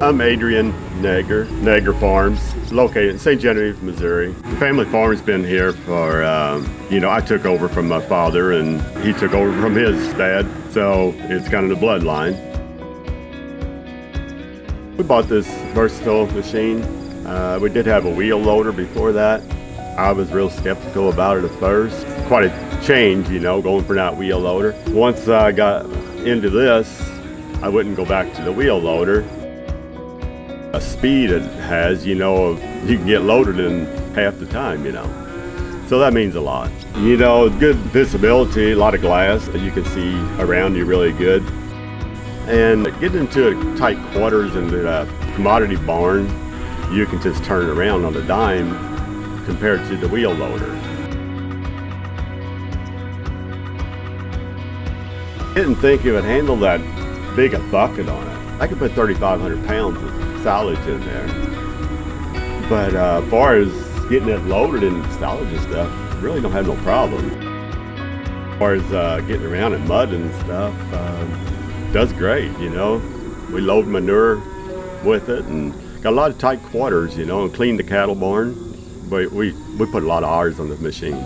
I'm Adrian Naeger, Naeger Farms, located in St. Genevieve, Missouri. The family farm's been here for, I took over from my father and he took over from his dad, so it's kind of the bloodline. We bought this versatile machine. We did have a wheel loader before that. I was real skeptical about it at first. Quite a change, going from that wheel loader. Once I got into this, I wouldn't go back to the wheel loader. A speed it has, you can get loaded in half the time, So that means a lot. Good visibility, a lot of glass that you can see around you really good. And getting into tight quarters in the commodity barn, you can just turn it around on a dime compared to the wheel loader. Didn't think it would handle that big a bucket on it. I could put 3,500 pounds of silage in there. But as far as getting it loaded and silage and stuff, really don't have no problem. As far as getting around in mud and stuff, does great, We load manure with it and got a lot of tight quarters, and clean the cattle barn. But we put a lot of hours on the machine.